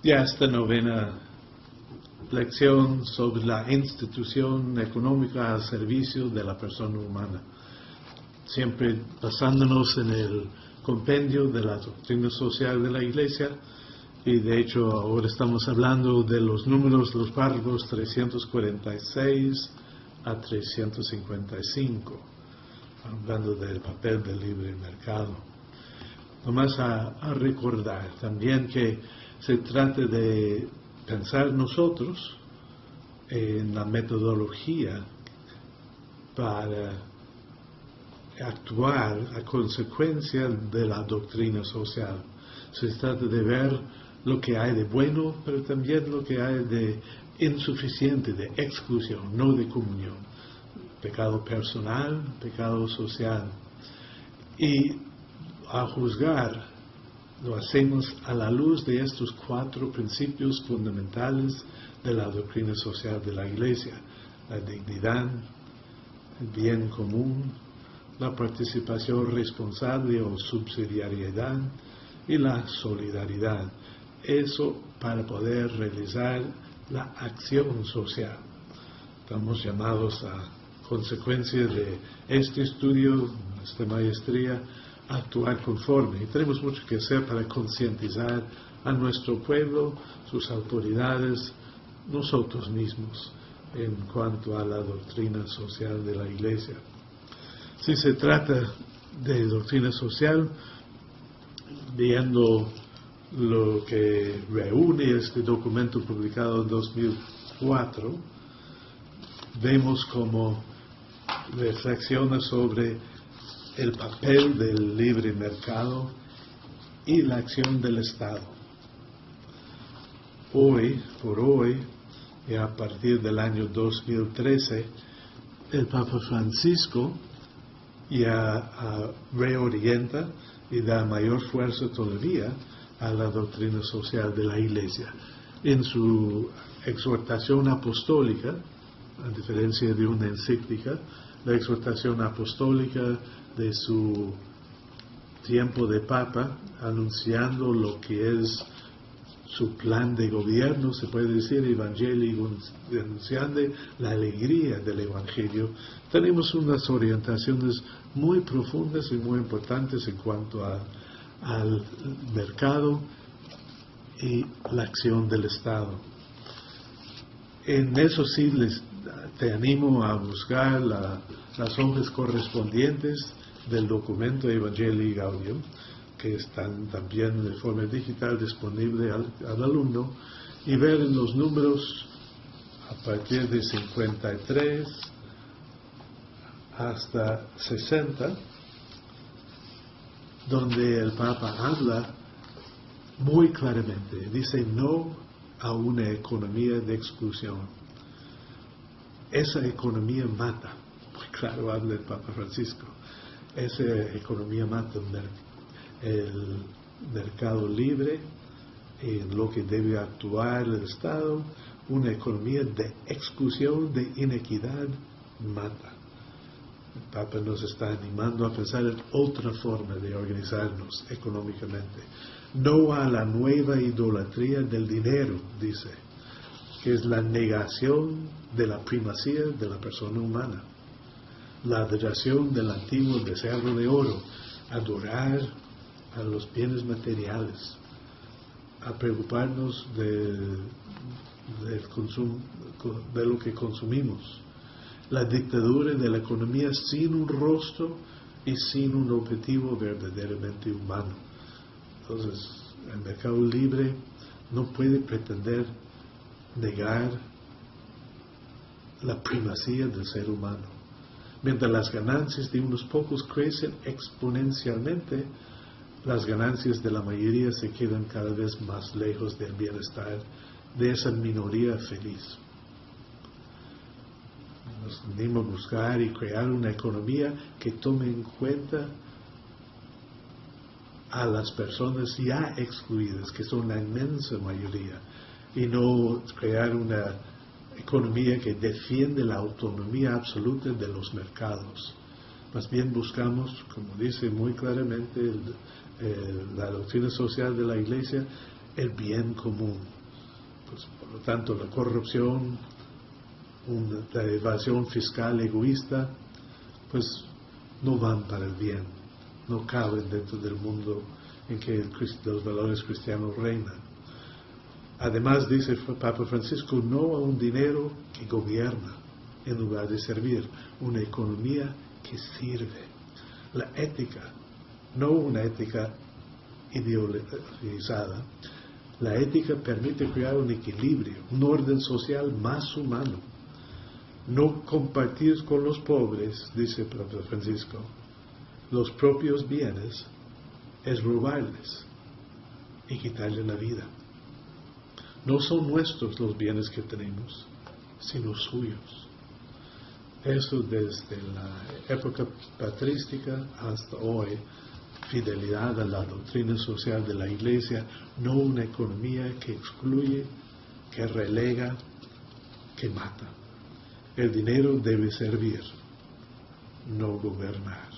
Ya esta novena lección sobre la institución económica al servicio de la persona humana, siempre basándonos en el compendio de la doctrina social de la Iglesia, y de hecho ahora estamos hablando de los números, los párrafos 346 a 355, hablando del papel del libre mercado. Nomás a recordar también que se trata de pensar nosotros en la metodología para actuar a consecuencia de la doctrina social. Se trata de ver lo que hay de bueno, pero también lo que hay de insuficiente, de exclusión, no de comunión. Pecado personal, pecado social. Y a juzgar lo hacemos a la luz de estos 4 principios fundamentales de la doctrina social de la Iglesia: la dignidad, el bien común, la participación responsable o subsidiariedad y la solidaridad. Eso para poder realizar la acción social. Estamos llamados a consecuencia de este estudio, esta maestría, a actuar conforme. Y tenemos mucho que hacer para concientizar a nuestro pueblo, sus autoridades, nosotros mismos, en cuanto a la doctrina social de la Iglesia. Si se trata de doctrina social, viendo lo que reúne este documento publicado en 2004, vemos cómo reflexiona sobre el papel del libre mercado y la acción del Estado. Hoy, y a partir del año 2013, el Papa Francisco ya reorienta y da mayor fuerza todavía a la doctrina social de la Iglesia. En su exhortación apostólica, a diferencia de una encíclica, la exhortación apostólica de su tiempo de Papa, anunciando lo que es su plan de gobierno, se puede decir, evangélico, anunciando la alegría del Evangelio. Tenemos unas orientaciones muy profundas y muy importantes en cuanto al mercado y la acción del Estado. En eso sí te animo a buscar las hojas correspondientes del documento Evangelii Gaudium, que están también de forma digital disponible al alumno, y ver los números a partir de 53 hasta 60, donde el Papa habla muy claramente, dice no a una economía de exclusión. Esa economía mata, muy claro habla el Papa Francisco, esa economía mata el mercado libre, en lo que debe actuar el Estado. Una economía de exclusión, de inequidad, mata. El Papa nos está animando a pensar en otra forma de organizarnos económicamente. No a la nueva idolatría del dinero, dice, que es la negación de la primacía de la persona humana, la adoración del antiguo becerro de oro, adorar a los bienes materiales, a preocuparnos del consumo, de lo que consumimos, la dictadura de la economía sin un rostro y sin un objetivo verdaderamente humano. Entonces, el mercado libre no puede pretender negar la primacía del ser humano. Mientras las ganancias de unos pocos crecen exponencialmente, las ganancias de la mayoría se quedan cada vez más lejos del bienestar de esa minoría feliz. Nos unimos a buscar y crear una economía que tome en cuenta a las personas ya excluidas, que son la inmensa mayoría, y no crear una economía que defiende la autonomía absoluta de los mercados. Más bien buscamos, como dice muy claramente la doctrina social de la Iglesia, el bien común. Pues, por lo tanto, la corrupción, la evasión fiscal egoísta, pues no van para el bien, no caben dentro del mundo en que los valores cristianos reinan. Además, dice el Papa Francisco, no a un dinero que gobierna en lugar de servir, una economía que sirve. La ética, no una ética ideologizada, la ética permite crear un equilibrio, un orden social más humano. No compartir con los pobres, dice el Papa Francisco, los propios bienes es robarles y quitarles la vida. No son nuestros los bienes que tenemos, sino suyos. Eso desde la época patrística hasta hoy, fidelidad a la doctrina social de la Iglesia, no una economía que excluye, que relega, que mata. El dinero debe servir, no gobernar.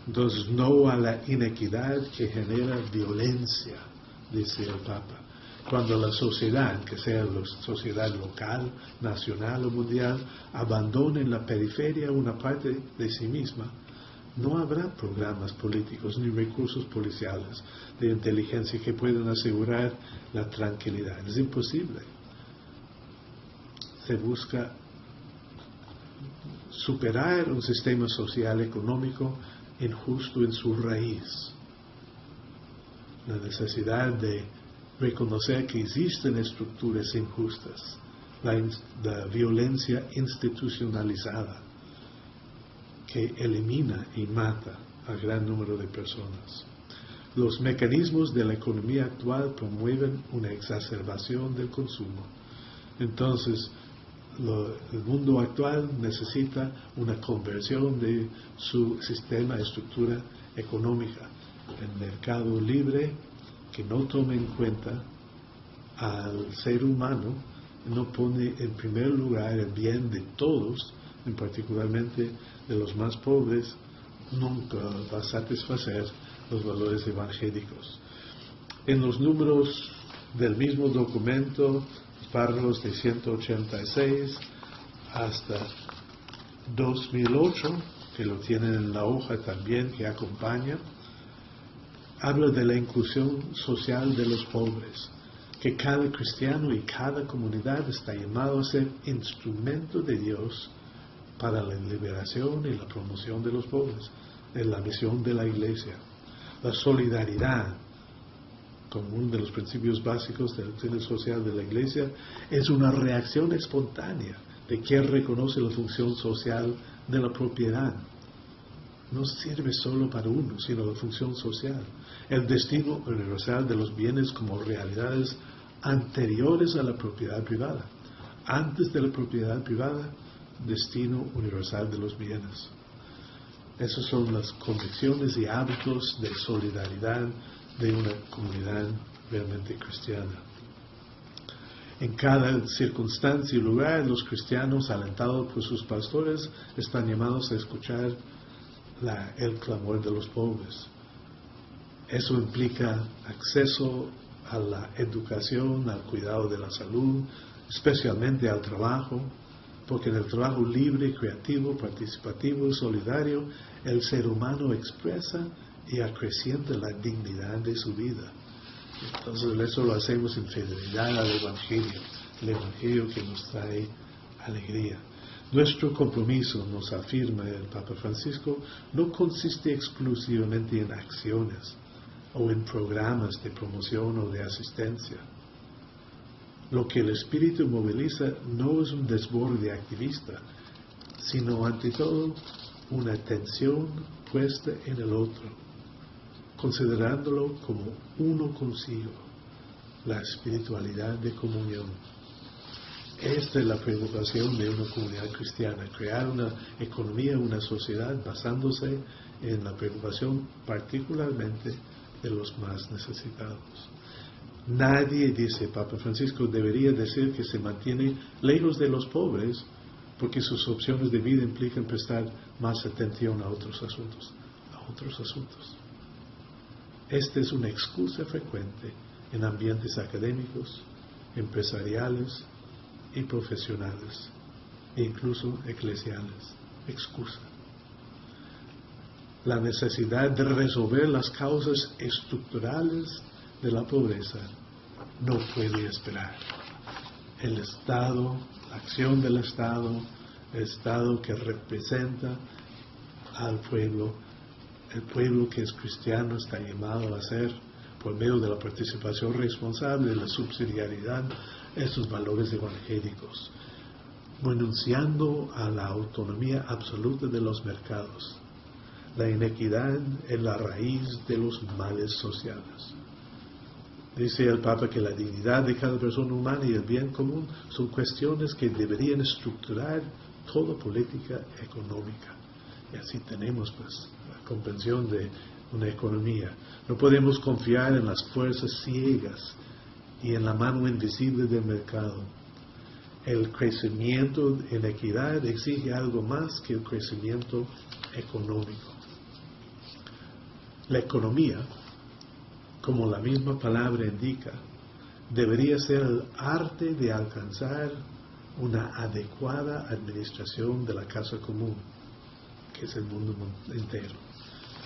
Entonces, no a la inequidad que genera violencia, dice el Papa. Cuando la sociedad, que sea la sociedad local, nacional o mundial, abandone en la periferia una parte de sí misma, no habrá programas políticos ni recursos policiales de inteligencia que puedan asegurar la tranquilidad. Es imposible. Se busca superar un sistema social económico injusto en su raíz. La necesidad de reconocer que existen estructuras injustas, la violencia institucionalizada que elimina y mata a gran número de personas. Los mecanismos de la economía actual promueven una exacerbación del consumo. Entonces, el mundo actual necesita una conversión de su sistema, estructura económica, el mercado libre que no tome en cuenta al ser humano, no pone en primer lugar el bien de todos, en particularmente de los más pobres, nunca va a satisfacer los valores evangélicos. En los números del mismo documento, párrafos de 186 hasta 2008, que lo tienen en la hoja también que acompaña, habla de la inclusión social de los pobres, que cada cristiano y cada comunidad está llamado a ser instrumento de Dios para la liberación y la promoción de los pobres, en la misión de la Iglesia. La solidaridad, como uno de los principios básicos de la doctrina social de la Iglesia, es una reacción espontánea de quien reconoce la función social de la propiedad. No sirve solo para uno, sino la función social. El destino universal de los bienes como realidades anteriores a la propiedad privada. Antes de la propiedad privada, destino universal de los bienes. Esas son las convicciones y hábitos de solidaridad de una comunidad realmente cristiana. En cada circunstancia y lugar, los cristianos, alentados por sus pastores, están llamados a escuchar el clamor de los pobres. Eso implica acceso a la educación, al cuidado de la salud, especialmente al trabajo, porque en el trabajo libre, creativo, participativo y solidario, el ser humano expresa y acrecienta la dignidad de su vida. Entonces eso lo hacemos en fidelidad al Evangelio, el Evangelio que nos trae alegría. Nuestro compromiso, nos afirma el Papa Francisco, no consiste exclusivamente en acciones o en programas de promoción o de asistencia. Lo que el Espíritu moviliza no es un desborde activista, sino ante todo una atención puesta en el otro, considerándolo como uno consigo, la espiritualidad de comunión. Esta es la preocupación de una comunidad cristiana, crear una economía, una sociedad basándose en la preocupación particularmente de los más necesitados. Nadie, dice Papa Francisco, debería decir que se mantiene lejos de los pobres porque sus opciones de vida implican prestar más atención a otros asuntos. Esta es una excusa frecuente en ambientes académicos, empresariales y profesionales, e incluso eclesiales, excusa. La necesidad de resolver las causas estructurales de la pobreza no puede esperar. El Estado, la acción del Estado, el Estado que representa al pueblo, el pueblo que es cristiano está llamado a hacer por medio de la participación responsable, la subsidiariedad, esos valores evangélicos, renunciando a la autonomía absoluta de los mercados. La inequidad es la raíz de los males sociales. Dice el Papa que la dignidad de cada persona humana y el bien común son cuestiones que deberían estructurar toda política económica. Y así tenemos pues la comprensión de una economía. No podemos confiar en las fuerzas ciegas y en la mano invisible del mercado. El crecimiento en equidad exige algo más que el crecimiento económico. La economía, como la misma palabra indica, debería ser el arte de alcanzar una adecuada administración de la casa común, que es el mundo entero.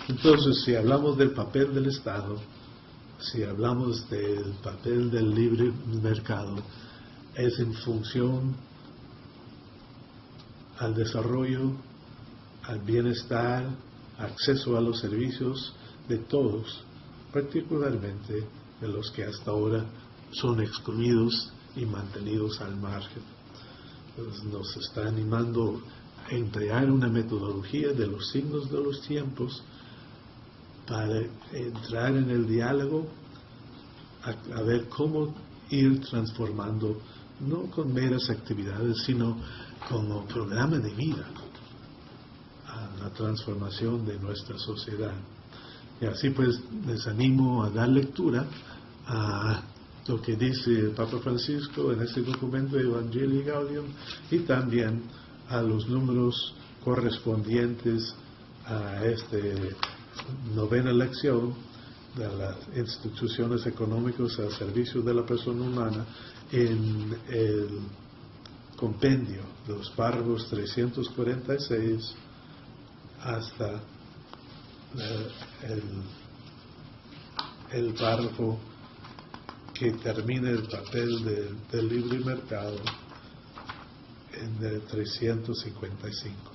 Entonces, si hablamos del papel del Estado, si hablamos del papel del libre mercado, es en función al desarrollo, al bienestar, acceso a los servicios de todos, particularmente de los que hasta ahora son excluidos y mantenidos al margen. Entonces, nos está animando a emplear una metodología de los signos de los tiempos para entrar en el diálogo, a ver cómo ir transformando, no con meras actividades, sino como programa de vida, a la transformación de nuestra sociedad. Y así pues les animo a dar lectura a lo que dice el Papa Francisco en este documento Evangelii Gaudium y también a los números correspondientes a esta novena lección de las instituciones económicas al servicio de la persona humana en el compendio de los párrafos 346 hasta el párrafo que termina el papel del libre mercado en el 355.